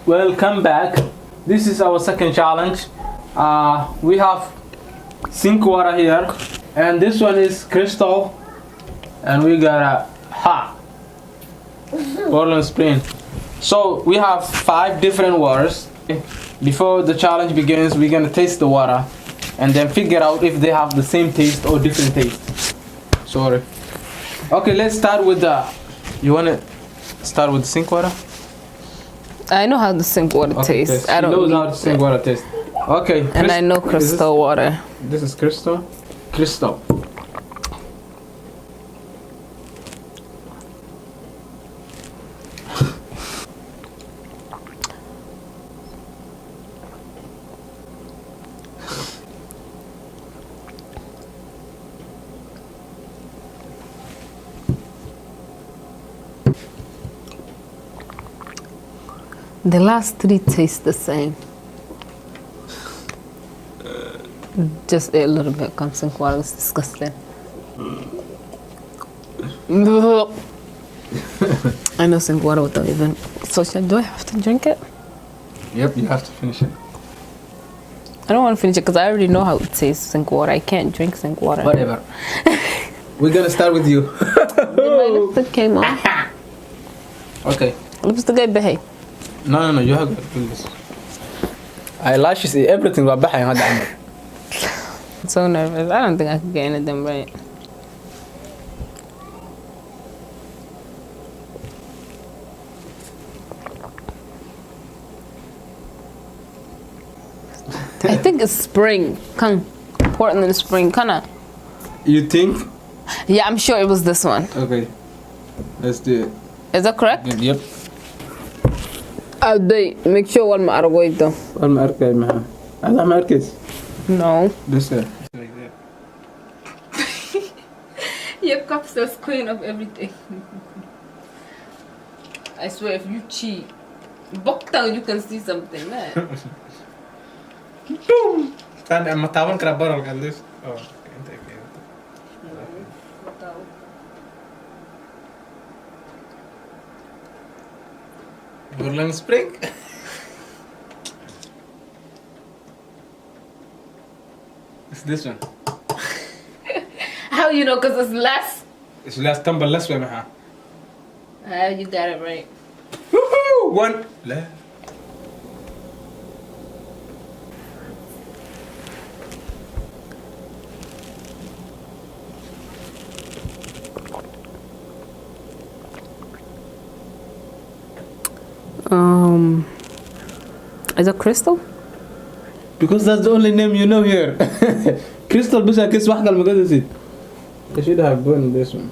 welcome back. This is our second challenge. We have sink water here, and this one is crystal, and we got a Portland Spring. So we have 5 different waters. Before the challenge begins, we're gonna taste the water and then figure out if they have the same taste or different taste. Sorry. Okay, let's start with the. You wanna start with the sink water? I know how the sink water tastes. I don't know how the sink water tastes. Okay. And I know crystal water. This is crystal. Crystal. The last 3 taste the same. Just a little bit comes sink water. It's disgusting. I know sink water without even. So do I have to drink it? Yep, you have to finish it. I don't want to finish it because I already know how it tastes, sink water. I can't drink sink water. Whatever. We're gonna start with you. My lipstick came off. Okay. Lipstick ay bahay. No, you have to do this. Eyelashes, everything was behind. I'm so nervous. I don't think I can get any of them right. I think it's spring. Portland Spring, kinda. You think? Yeah, I'm sure it was this one. Okay. Let's do it. Is that correct? Yep. Make sure one more argoy though. One more arcade, man. I'm arcade. No. This way. Like that. Your cups are queen of everything. I swear, if you cheat, Boktan, you can see something, man. Boom! I'm a towel crab barrel at this. Oh, okay. Portland Spring. It's this one. How you know? Because it's less. It's less tumble less way, man. You got it right. Woohoo! One left. Is it crystal? Because that's the only name you know here. Crystal بس كيس واحدة المقدسة. You should have won this one.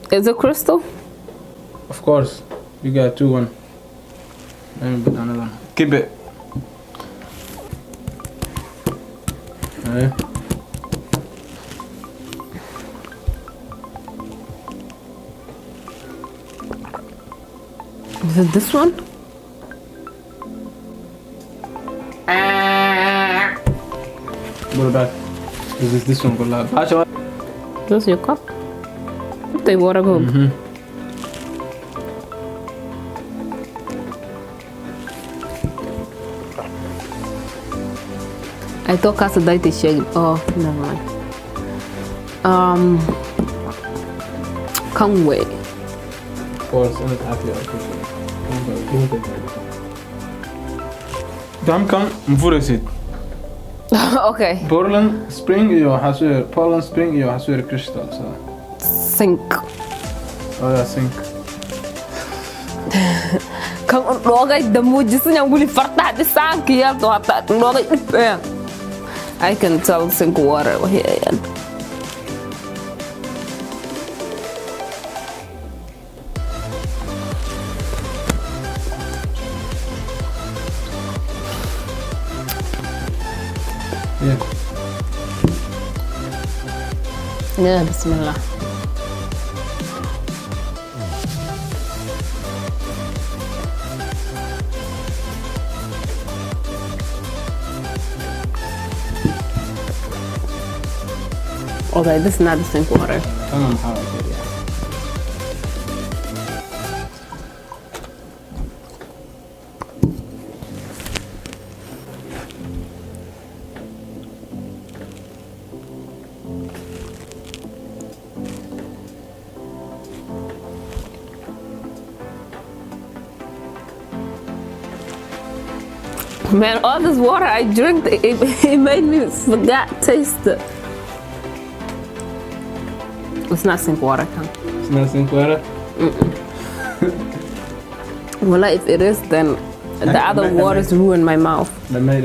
Is it crystal? Of course. You got 2-1. Let me put another one. Keep it. Alright. Is it this one? What about this one? This is your cup? They water go. I thought casa daite shake. Oh, never mind. Can't wait. Of course, I'm happy. Damn, come, mfurisit. Okay. Portland Spring, you haswear. Portland Spring, you haswear crystal. So. Sink. Oh yeah, sink. Kan dogay damujisan yang buli farta di sanki ya to hata dogay. I can tell sink water here. Yeah. Yeah, bismillah. Okay, this is not the sink water. Man, all this water I drink, it made me forget taste it. It's not sink water, Kang. It's not sink water? Well, if it is, then the other waters ruin my mouth. They made.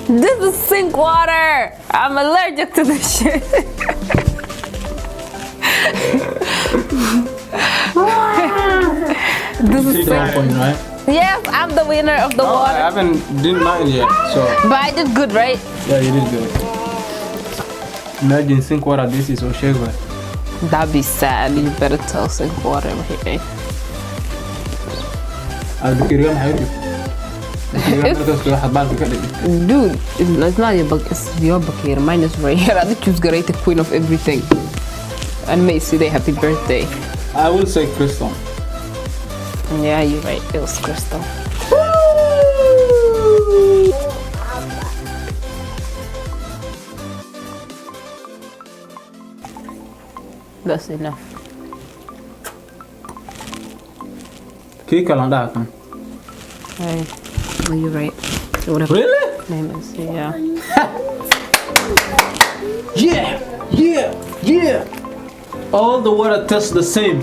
This is sink water. I'm allergic to this shit. This is Cheeto sink. point, right? Yes, I'm the winner of the I water. haven't did mine yet, so But I did good, right? yeah, you did good. Imagine sink water. This is Oshego. That'd be sad. You better tell sink water. Okay. Albukiriga maxay Dude, it's not your book, it's your book here. Mine is right here. I think choose great the queen of everything. And Macy, they happy birthday. I will say Crystal. Yeah, you're right. It was Crystal. That's enough. Kika landa kan. Hey, well, you're right. Whatever Really? name is, yeah. Yeah. All the water tastes the same.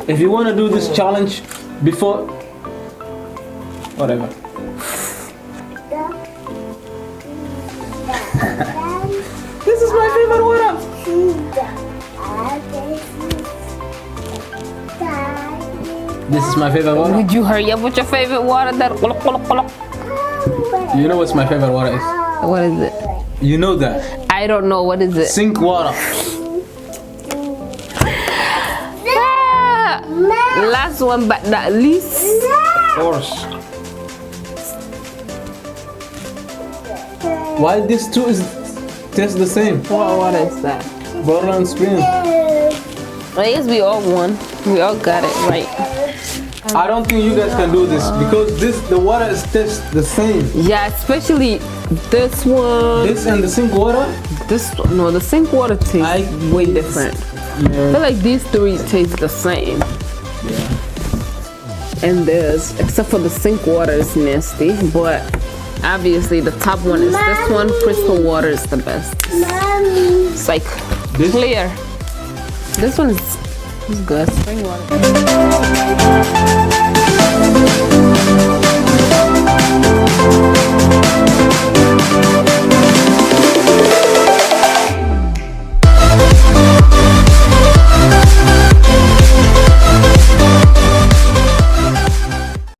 If you want to do this challenge before, whatever. This is my favorite water. This is my favorite water. Would you hurry up with your favorite water? You know what's my favorite water is? What is it? You know that. I don't know. What is it? Sink water. Ah! Last one, but not least. Of course. Why these two taste the same? What is that? Bottle and spoon. I guess we all won. We all got it right. I don't think you guys can do this because the water is tastes the same. Yeah, especially this one. This and the sink water. No, the sink water tastes way different. I feel like these three taste the same. Yeah. And this, except for the sink water is nasty, but obviously the top one is this one. Crystal water is the best. It's like clear. This one is good. Spring water.